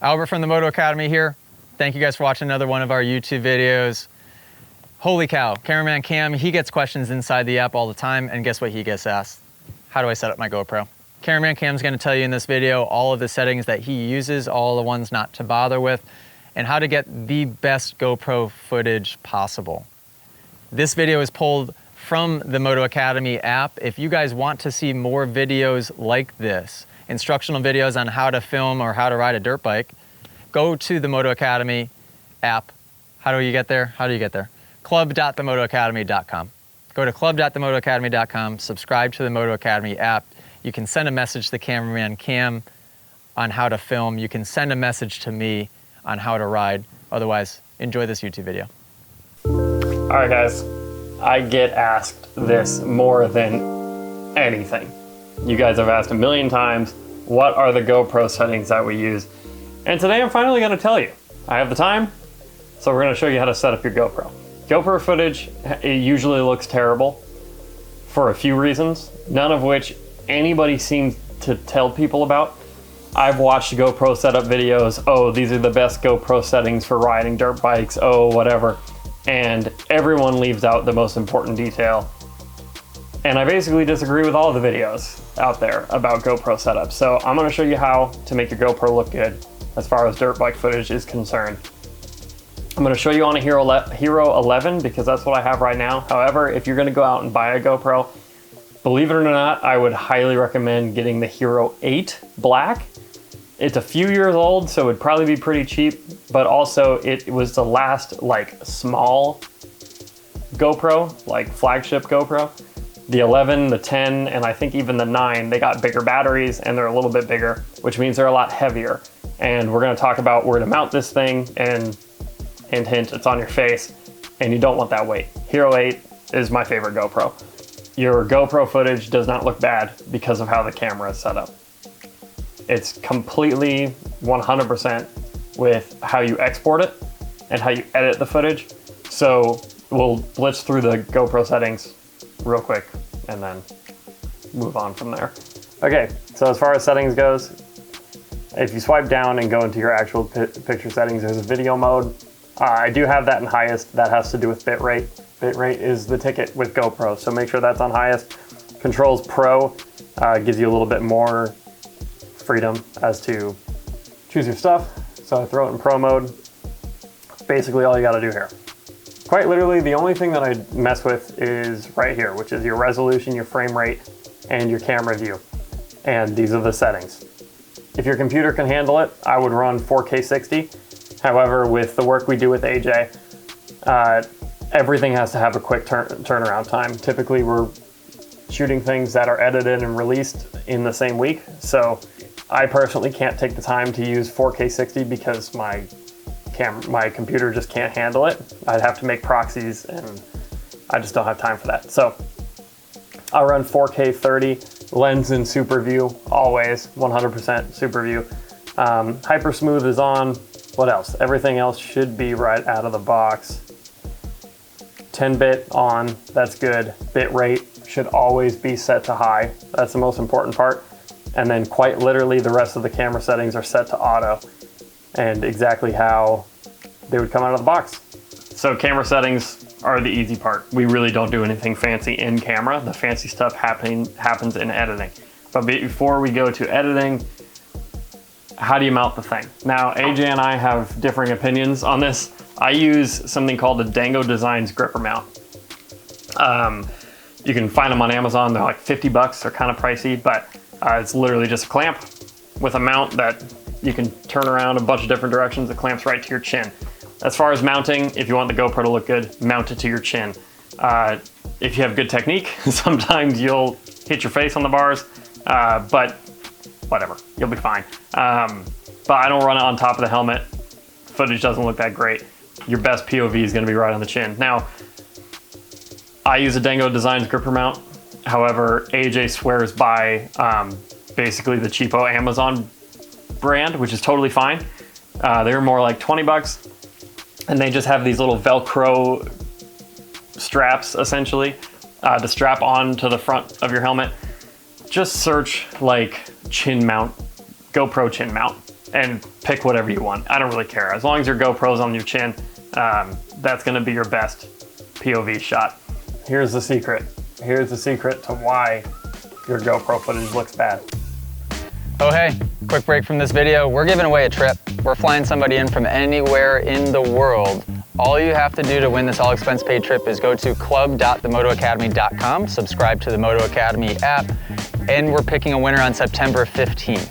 Albert from the Moto Academy here. Thank you guys for watching another one of our YouTube videos. Holy cow, cameraman Cam, he gets questions inside the app all the time, and guess what he gets asked? How do I set up my GoPro? Cameraman Cam's gonna tell you in this video all of the settings that he uses, all the ones not to bother with, and how to get the best GoPro footage possible. This video is pulled from the Moto Academy app. If you guys want to see more videos like this, instructional videos on how to film or how to ride a dirt bike, go to the Moto Academy app. How do you get there? club.themotoacademy.com. Go to club.themotoacademy.com, subscribe to the Moto Academy app. You can send a message to cameraman Cam on how to film. You can send a message to me on how to ride. Otherwise, enjoy this YouTube video. All right, guys, I get asked this more than anything. You guys have asked a million times, what are the GoPro settings that we use? And today I'm finally gonna tell you. I have the time, so we're gonna show you how to set up your GoPro. GoPro footage, it usually looks terrible for a few reasons, none of which anybody seems to tell people about. I've watched GoPro setup videos, oh, these are the best GoPro settings for riding dirt bikes, oh, whatever. And everyone leaves out the most important detail. And I basically disagree with all the videos out there about GoPro setup. So I'm gonna show you how to make your GoPro look good as far as dirt bike footage is concerned. I'm gonna show you on a Hero 11 because that's what I have right now. However, if you're gonna go out and buy a GoPro, believe it or not, I would highly recommend getting the Hero 8 Black. It's a few years old, so it'd probably be pretty cheap, but also it was the last like small GoPro, like flagship GoPro. The 11, the 10, and I think even the 9, they got bigger batteries and they're a little bit bigger, which means they're a lot heavier. And we're gonna talk about where to mount this thing, and hint, hint, it's on your face, and you don't want that weight. Hero 8 is my favorite GoPro. Your GoPro footage does not look bad because of how the camera is set up. It's completely 100% with how you export it and how you edit the footage. So we'll blitz through the GoPro settings real quick and then move on from there. Okay, so as far as settings goes, if you swipe down and go into your actual picture settings, there's a video mode. I do have that in highest. That has to do with bitrate. Bitrate is the ticket with GoPro, so make sure that's on highest. Controls Pro gives you a little bit more freedom as to choose your stuff. So I throw it in Pro mode. Basically all you gotta do here. Quite literally, the only thing that I mess with is right here, which is your resolution, your frame rate, and your camera view. And these are the settings. If your computer can handle it, I would run 4K 60. However, with the work we do with AJ, everything has to have a quick turnaround time. Typically, we're shooting things that are edited and released in the same week. So I personally can't take the time to use 4K 60 because my computer just can't handle it. I'd have to make proxies and I just don't have time for that. So I'll run 4K 30, lens in super view, always 100% super view. Hyper smooth is on. What else? Everything else should be right out of the box. 10-bit on, that's good. Bit rate should always be set to high. That's the most important part. And then quite literally the rest of the camera settings are set to auto, and exactly how they would come out of the box. So camera settings are the easy part. We really don't do anything fancy in camera. The fancy stuff happens in editing. But before we go to editing, how do you mount the thing? Now, AJ and I have differing opinions on this. I use something called a Dango Designs gripper mount. You can find them on Amazon. They're like 50 bucks. They're kind of pricey, but it's literally just a clamp with a mount that you can turn around a bunch of different directions. It clamps right to your chin. As far as mounting, if you want the GoPro to look good, mount it to your chin. If you have good technique, sometimes you'll hit your face on the bars, but whatever, you'll be fine. But I don't run it on top of the helmet. Footage doesn't look that great. Your best POV is gonna be right on the chin. Now, I use a Dango Designs gripper mount. However, AJ swears by basically the cheapo Amazon brand, which is totally fine. They're more like 20 bucks. And they just have these little Velcro straps, essentially, to strap on to the front of your helmet. Just search like chin mount, GoPro chin mount, and pick whatever you want. I don't really care. As long as your GoPro's on your chin, that's gonna be your best POV shot. Here's the secret. Here's the secret to why your GoPro footage looks bad. Oh hey, quick break from this video. We're giving away a trip. We're flying somebody in from anywhere in the world. All you have to do to win this all expense paid trip is go to club.themotoacademy.com, subscribe to the Moto Academy app, and we're picking a winner on September 15th.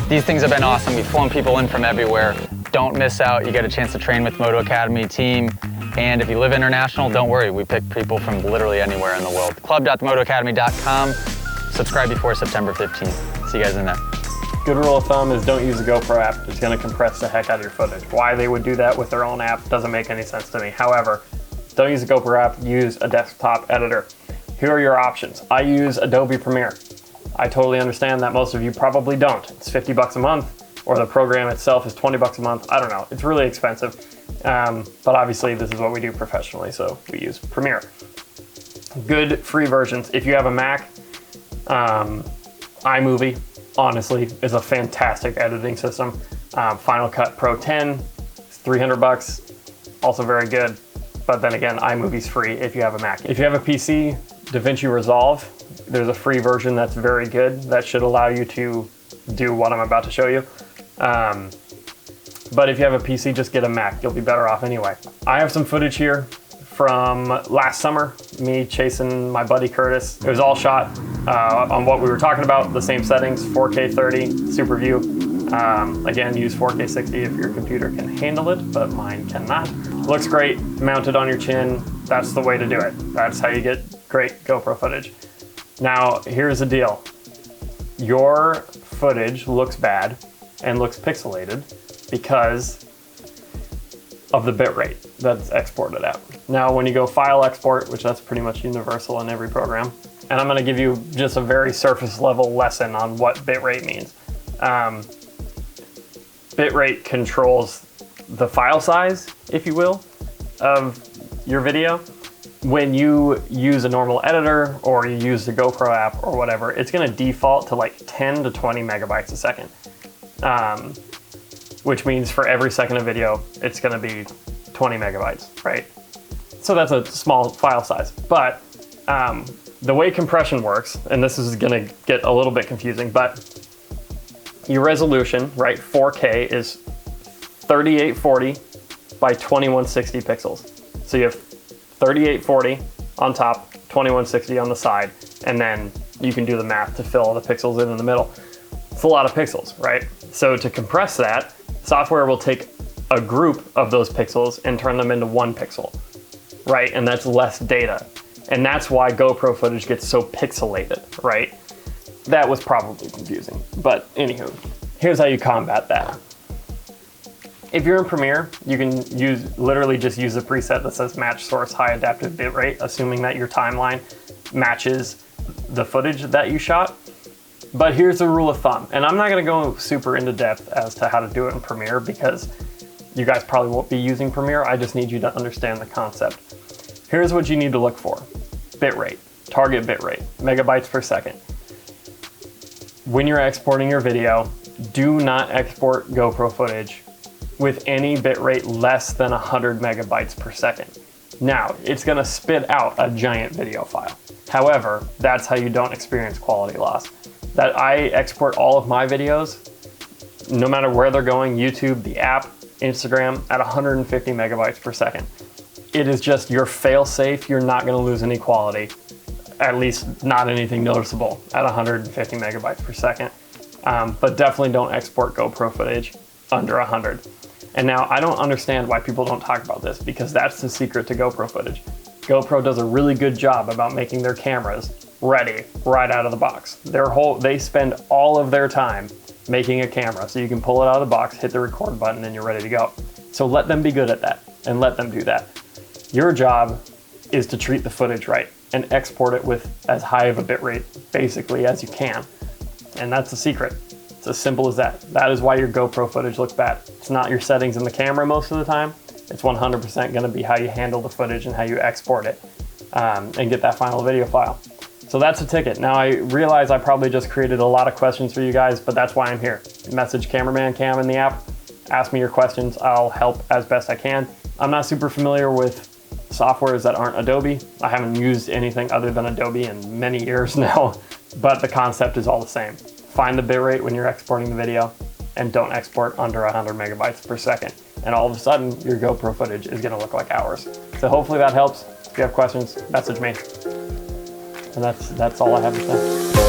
These things have been awesome. We've flown people in from everywhere. Don't miss out. You get a chance to train with Moto Academy team. And if you live international, don't worry. We pick people from literally anywhere in the world. Club.themotoacademy.com. Subscribe before September 15th. See you guys in there. Good rule of thumb is don't use the GoPro app. It's gonna compress the heck out of your footage. Why they would do that with their own app doesn't make any sense to me. However, don't use the GoPro app, use a desktop editor. Here are your options. I use Adobe Premiere. I totally understand that most of you probably don't. It's 50 bucks a month, or the program itself is 20 bucks a month. I don't know, it's really expensive. But obviously this is what we do professionally, so we use Premiere. Good free versions. If you have a Mac, iMovie, honestly, is a fantastic editing system. Final Cut Pro 10, it's 300 bucks, also very good. But then again, iMovie's free if you have a Mac. If you have a PC, DaVinci Resolve, there's a free version that's very good. That should allow you to do what I'm about to show you. But if you have a PC, just get a Mac. You'll be better off anyway. I have some footage here from last summer, me chasing my buddy Curtis. It was all shot on what we were talking about, the same settings, 4K 30, Super View. Again, use 4K 60 if your computer can handle it, but mine cannot. Looks great, mounted on your chin. That's the way to do it. That's how you get great GoPro footage. Now, here's the deal. Your footage looks bad and looks pixelated because of the bitrate that's exported out. Now, when you go file export, which that's pretty much universal in every program, and I'm gonna give you just a very surface level lesson on what bitrate means. Bitrate controls the file size, if you will, of your video. When you use a normal editor or you use the GoPro app or whatever, it's gonna default to like 10 to 20 megabytes a second. Which means for every second of video, it's gonna be 20 megabytes, right? So that's a small file size. But the way compression works, and this is gonna get a little bit confusing, but your resolution, right, 4K is 3840 by 2160 pixels. So you have 3840 on top, 2160 on the side, and then you can do the math to fill all the pixels in the middle. It's a lot of pixels, right? So to compress that, software will take a group of those pixels and turn them into one pixel, right? And that's less data. And that's why GoPro footage gets so pixelated, right? That was probably confusing, but anywho, here's how you combat that. If you're in Premiere, you can literally just use a preset that says match source high adaptive bitrate, assuming that your timeline matches the footage that you shot. But here's the rule of thumb, and I'm not gonna go super into depth as to how to do it in Premiere because you guys probably won't be using Premiere. I just need you to understand the concept. Here's what you need to look for. Bitrate, target bitrate, megabytes per second. When you're exporting your video, do not export GoPro footage with any bitrate less than 100 megabytes per second. Now, it's gonna spit out a giant video file. However, that's how you don't experience quality loss. That I export all of my videos, no matter where they're going, YouTube, the app, Instagram, at 150 megabytes per second. It is just your fail safe. You're not gonna lose any quality, at least not anything noticeable at 150 megabytes per second. But definitely don't export GoPro footage under 100. And now I don't understand why people don't talk about this because that's the secret to GoPro footage. GoPro does a really good job about making their cameras ready right out of the box. They spend all of their time making a camera so you can pull it out of the box, hit the record button, and you're ready to go. So let them be good at that and let them do that. Your job is to treat the footage right and export it with as high of a bitrate basically as you can. And that's the secret. It's as simple as that. That is why your GoPro footage looks bad. It's not your settings in the camera most of the time. It's 100% gonna be how you handle the footage and how you export it and get that final video file. So that's a ticket. Now I realize I probably just created a lot of questions for you guys, but that's why I'm here. Message Cameraman Cam in the app, ask me your questions, I'll help as best I can. I'm not super familiar with softwares that aren't Adobe. I haven't used anything other than Adobe in many years now, but the concept is all the same. Find the bitrate when you're exporting the video and don't export under 100 megabytes per second. And all of a sudden, your GoPro footage is gonna look like ours. So hopefully that helps. If you have questions, message me. And that's all I have to say.